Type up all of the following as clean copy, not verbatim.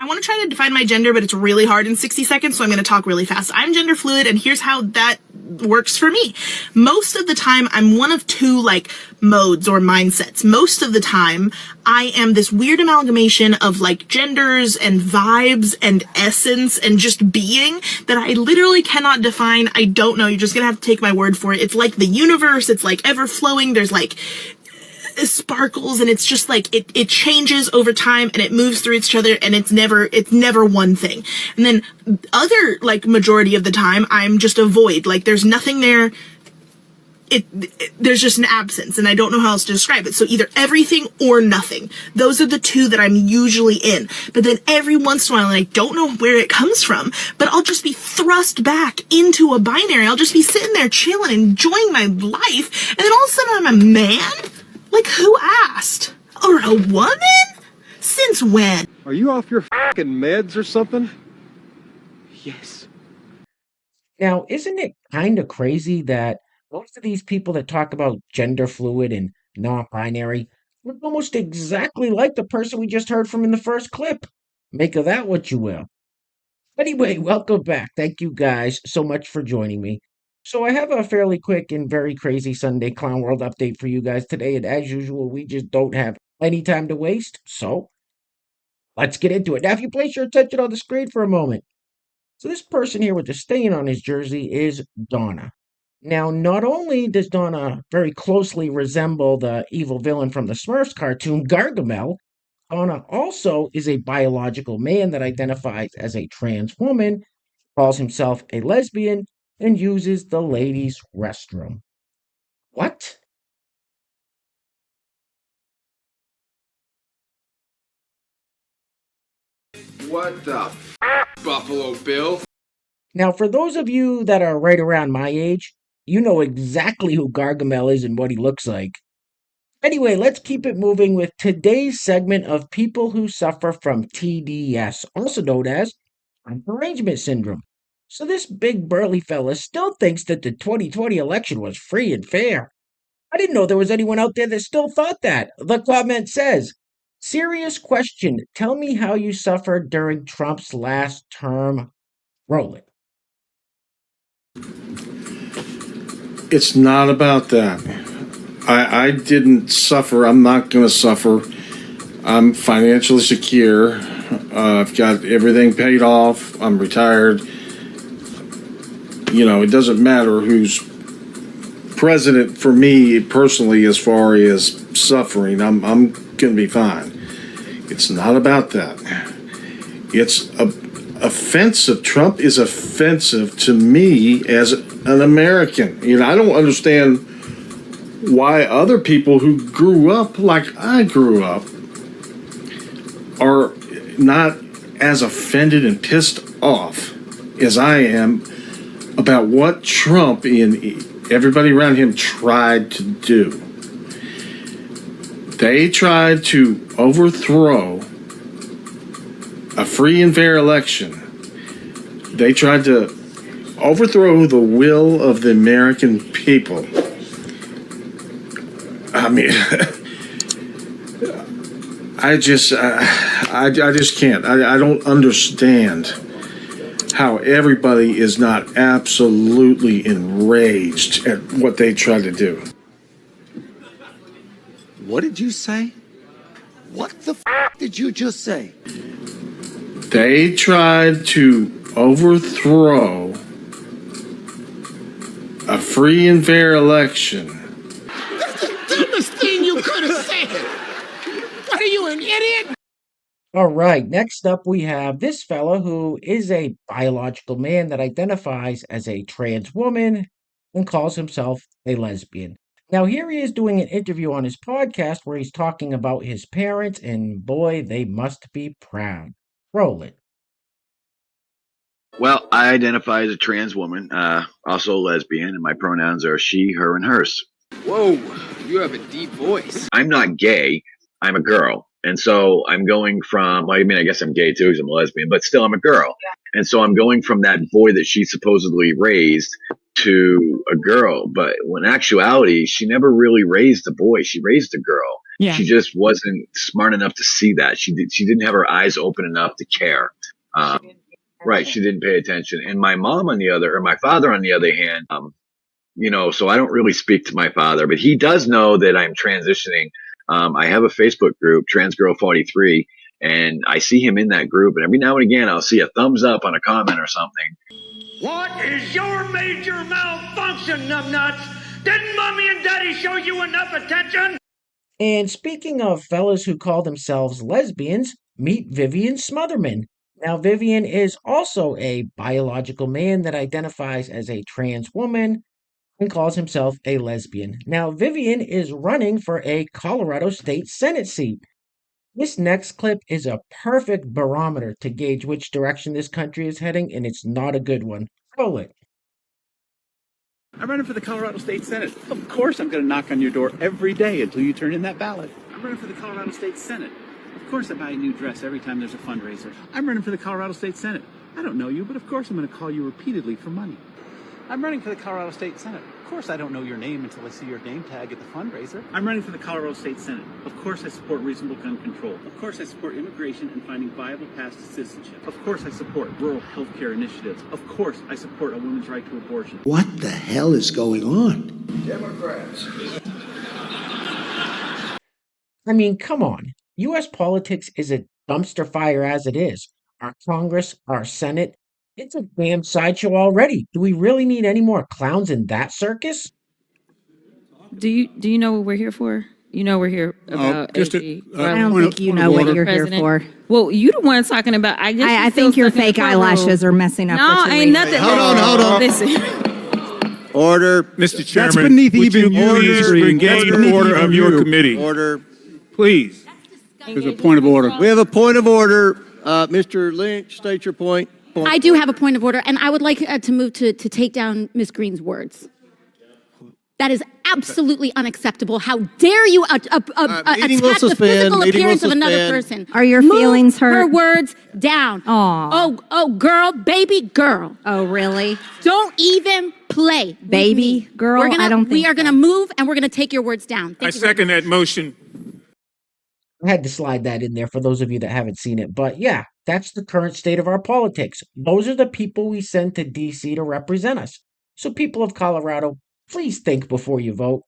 want to try to define my gender, but it's really hard in 60 seconds, so I'm going to talk really fast. I'm gender fluid, and here's how that works for me. Most of the time, I'm one of two, like, modes or mindsets. Most of the time, I am this weird amalgamation of, like, genders and vibes and essence and just being that I literally cannot define. I don't know. You're just going to have to take my word for it. It's like the universe. It's, like, ever-flowing. There's, like, sparkles, and it's just like it changes over time, and it moves through each other, and it's never one thing. And then other, like, majority of the time, I'm just a void. Like, there's nothing there. There's just an absence, and I don't know how else to describe it. So either everything or nothing. Those are the two that I'm usually in. But then every once in a while, and I don't know where it comes from, but I'll just be thrust back into a binary. I'll just be sitting there chilling, enjoying my life, and then all of a sudden I'm a man? Like, who asked? Or a woman? Since when? Are you off your fucking meds or something? Yes. Now, isn't it kind of crazy that most of these people that talk about gender fluid and non-binary look almost exactly like the person we just heard from in the first clip? Make of that what you will. Anyway, welcome back. Thank you guys so much for joining me. So I have a fairly quick and very crazy Sunday Clown World update for you guys today, and as usual, we just don't have any time to waste, so let's get into it. Now, if you place your attention on the screen for a moment. So this person here with the stain on his jersey is Donna. Now, not only does Donna very closely resemble the evil villain from the Smurfs cartoon, Gargamel, Donna also is a biological man that identifies as a trans woman, calls himself a lesbian, and uses the ladies' restroom. What? What the Buffalo Bill? Now, for those of you that are right around my age, you know exactly who Gargamel is and what he looks like. Anyway, let's keep it moving with today's segment of people who suffer from TDS, also known as derangement syndrome. So this big burly fella still thinks that the 2020 election was free and fair. I didn't know there was anyone out there that still thought that. The comment says, serious question. Tell me how you suffered during Trump's last term. Roll it. It's not about that. I didn't suffer. I'm not going to suffer. I'm financially secure. I've got everything paid off. I'm retired. You know, it doesn't matter who's president for me personally as far as suffering. I'm going to be fine. It's not about that. It's offensive. Trump is offensive to me as an American. You know, I don't understand why other people who grew up like I grew up are not as offended and pissed off as I am about what Trump and everybody around him tried to do. They tried to overthrow a free and fair election. They tried to overthrow the will of the American people. I mean, I just can't. I don't understand how everybody is not absolutely enraged at what they try to do. What did you say? What the did you just say? They tried to overthrow a free and fair election. That's the dumbest thing you could have said. What are you, an idiot? All right, next up we have this fella who is a biological man that identifies as a trans woman and calls himself a lesbian. Now, here he is doing an interview on his podcast where he's talking about his parents, and boy, they must be proud. Roll it. Well, I identify as a trans woman, also a lesbian, and my pronouns are she, her, and hers. Whoa, you have a deep voice. I'm not gay. I'm a girl. And so I'm going from, well, I mean, I guess I'm gay too because I'm a lesbian, but still I'm a girl. And so I'm going from that boy that she supposedly raised to a girl. But when in actuality, she never really raised a boy. She raised a girl. Yeah. She just wasn't smart enough to see that. She didn't have her eyes open enough to care. Right. She didn't pay attention. And my father on the other hand, so I don't really speak to my father, but he does know that I'm transitioning. I have a Facebook group, Transgirl43, and I see him in that group. And every now and again, I'll see a thumbs up on a comment or something. What is your major malfunction, numbnuts? Didn't mommy and daddy show you enough attention? And speaking of fellas who call themselves lesbians, meet Vivian Smotherman. Now, Vivian is also a biological man that identifies as a trans woman and calls himself a lesbian. Now, Vivian is running for a Colorado State Senate seat. This next clip is a perfect barometer to gauge which direction this country is heading, and it's not a good one. Roll it. I'm running for the Colorado State Senate. Of course I'm going to knock on your door every day until you turn in that ballot. I'm running for the Colorado State Senate. Of course I buy a new dress every time there's a fundraiser. I'm running for the Colorado State Senate. I don't know you, but of course I'm going to call you repeatedly for money. I'm running for the Colorado State Senate. Of course I don't know your name until I see your name tag at the fundraiser. I'm running for the Colorado State Senate. Of course I support reasonable gun control. Of course I support immigration and finding viable paths to citizenship. Of course I support rural health care initiatives. Of course I support a woman's right to abortion. What the hell is going on? Democrats. I mean, come on. U.S. politics is a dumpster fire as it is. Our Congress, our Senate, it's a damn sideshow already. Do we really need any more clowns in that circus? Do you know what we're here for? You know we're here about AG. I don't think you know what you're here for. Well, you the one talking about. I think your fake eyelashes are messing up. No, ain't nothing. Hold on. Listen. Order. Mr. Chairman, That's beneath would even you your please history. regain the order of your committee? Order. Please. There's a point of order. We have a point of order. Mr. Lynch, state your point. I do have a point of order, and I would like to move to take down Ms. Green's words. That is absolutely unacceptable. How dare you attack the physical appearance of another person? Are your feelings hurt? Her words down. Aw. Oh, girl, baby girl. Oh, really? Don't even play. Baby girl? We are going to move, and we're going to take your words down. I second that motion. I had to slide that in there for those of you that haven't seen it. But yeah, that's the current state of our politics. Those are the people we send to D.C. to represent us. So people of Colorado, please think before you vote.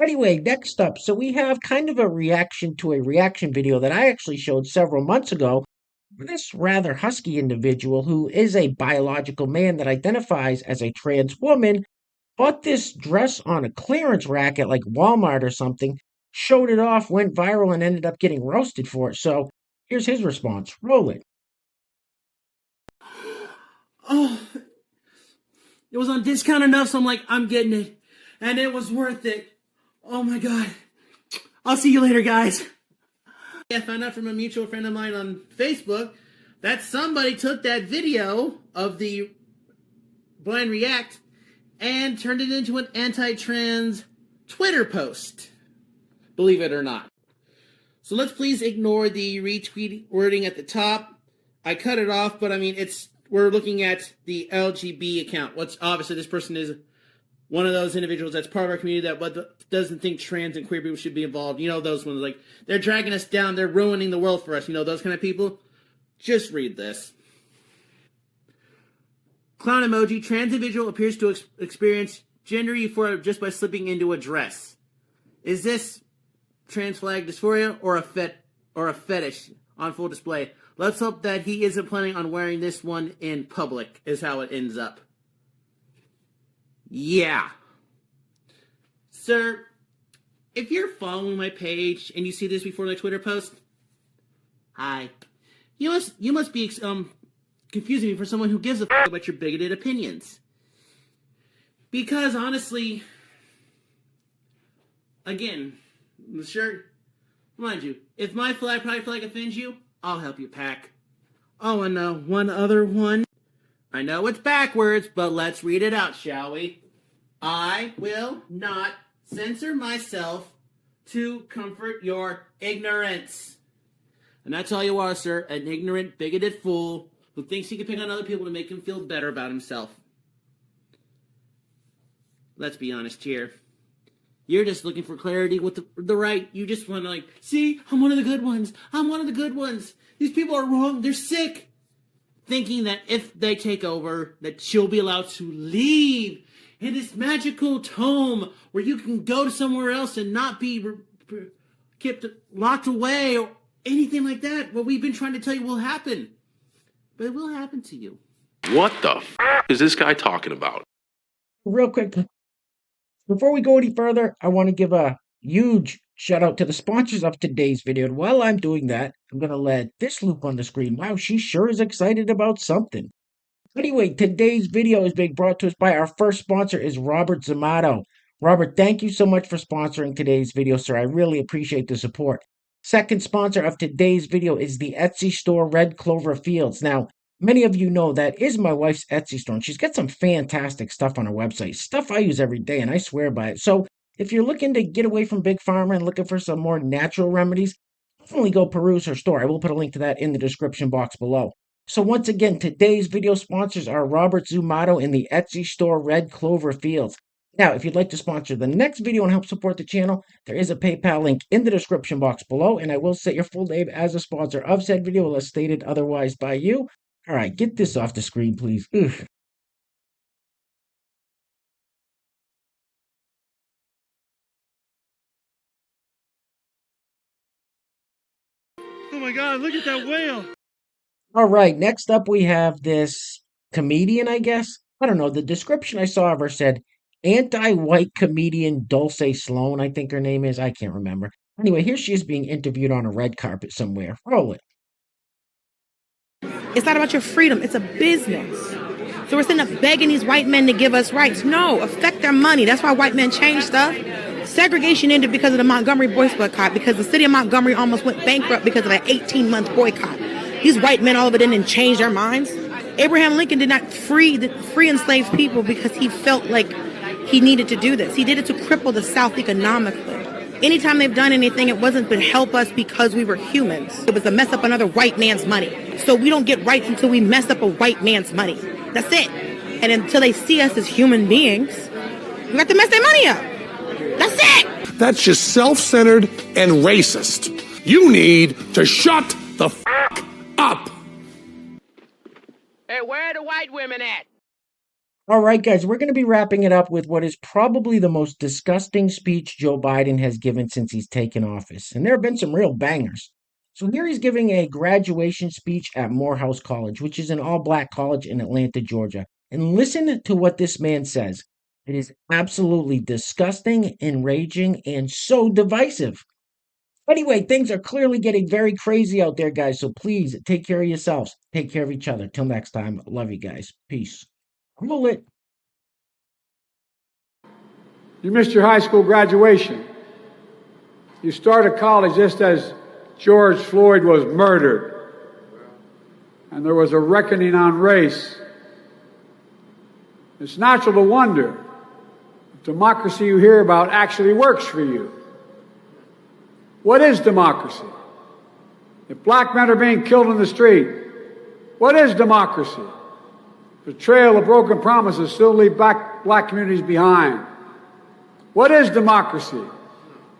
Anyway, next up, so we have kind of a reaction to a reaction video that I actually showed several months ago. This rather husky individual, who is a biological man that identifies as a trans woman, bought this dress on a clearance rack at like Walmart or something, showed it off, went viral, and ended up getting roasted for it. So here's his response. Roll it. Oh, it was on discount enough, so I'm like, I'm getting it. And it was worth it. Oh my God. I'll see you later, guys. I found out from a mutual friend of mine on Facebook that somebody took that video of the blind react and turned it into an anti-trans Twitter post. Believe it or not. So let's please ignore the retweet wording at the top. I cut it off, but I mean, we're looking at the LGB account. What's obviously this person is one of those individuals that's part of our community that doesn't think trans and queer people should be involved. You know, those ones like, they're dragging us down, they're ruining the world for us. You know, those kind of people. Just read this. Clown emoji. Trans individual appears to experience gender euphoria just by slipping into a dress. Is this trans flag dysphoria or a fetish on full display? Let's hope that he isn't planning on wearing this one in public, is how it ends up. Yeah. Sir, if you're following my page and you see this before the Twitter post, hi. You must be confusing me for someone who gives a f*** about your bigoted opinions. Because honestly, again, the shirt, mind you, if my pride flag offends you, I'll help you pack. Oh, and one other one. I know it's backwards, but let's read it out, shall we? I will not censor myself to comfort your ignorance. And that's all you are, sir, an ignorant, bigoted fool who thinks he can pick on other people to make him feel better about himself. Let's be honest here. You're just looking for clarity with the right. You just want to see, I'm one of the good ones. I'm one of the good ones. These people are wrong. They're sick. Thinking that if they take over, that she'll be allowed to leave in this magical tome where you can go to somewhere else and not be kept locked away or anything like that. What we've been trying to tell you will happen. But it will happen to you. What the is this guy talking about? Real quick, before we go any further, I want to give a huge shout out to the sponsors of today's video. And while I'm doing that, I'm going to let this loop on the screen. Wow, she sure is excited about something. Anyway, today's video is being brought to us by our first sponsor is Robert Zamato. Robert, thank you so much for sponsoring today's video, sir. I really appreciate the support. Second sponsor of today's video is the Etsy store Red Clover Fields. Now, many of you know that is my wife's Etsy store, and she's got some fantastic stuff on her website, stuff I use every day, and I swear by it. So if you're looking to get away from Big Pharma and looking for some more natural remedies, definitely go peruse her store. I will put a link to that in the description box below. So once again, today's video sponsors are Robert Zumato and the Etsy store Red Clover Fields. Now, if you'd like to sponsor the next video and help support the channel, there is a PayPal link in the description box below, and I will set your full name as a sponsor of said video unless stated otherwise by you. All right, get this off the screen, please. Ugh. Oh my God, look at that whale. All right, next up we have this comedian, I guess. I don't know. The description I saw of her said anti-white comedian Dulce Sloan, I think her name is. I can't remember. Anyway, here she is being interviewed on a red carpet somewhere. Roll it. It's not about your freedom. It's a business. So we're sitting up begging these white men to give us rights. No, affect their money. That's why white men change stuff. Segregation ended because of the Montgomery boys boycott, because the city of Montgomery almost went bankrupt because of an 18-month boycott. These white men all of a sudden changed their minds. Abraham Lincoln did not free enslaved people because he felt like he needed to do this. He did it to cripple the South economically. Anytime they've done anything, it wasn't to help us because we were humans. It was to mess up another white man's money. So we don't get rights until we mess up a white man's money. That's it. And until they see us as human beings, we got to mess their money up. That's it. That's just self-centered and racist. You need to shut the f*** up. Hey, where are the white women at? All right, guys, we're going to be wrapping it up with what is probably the most disgusting speech Joe Biden has given since he's taken office. And there have been some real bangers. So here he's giving a graduation speech at Morehouse College, which is an all-black college in Atlanta, Georgia. And listen to what this man says. It is absolutely disgusting, enraging, and so divisive. Anyway, things are clearly getting very crazy out there, guys. So please take care of yourselves. Take care of each other. Till next time, love you guys. Peace. Roll it. You missed your high school graduation. You started college just as George Floyd was murdered. And there was a reckoning on race. It's natural to wonder if democracy you hear about actually works for you. What is democracy? If black men are being killed in the street, what is democracy? The trail of broken promises still leave black communities behind. What is democracy?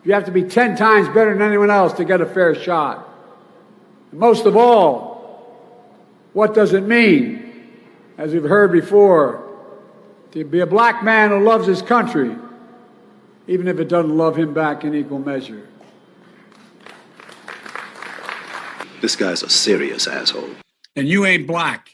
You have to be 10 times better than anyone else to get a fair shot. And most of all, what does it mean, as we've heard before, to be a black man who loves his country, even if it doesn't love him back in equal measure? This guy's a serious asshole. And you ain't black.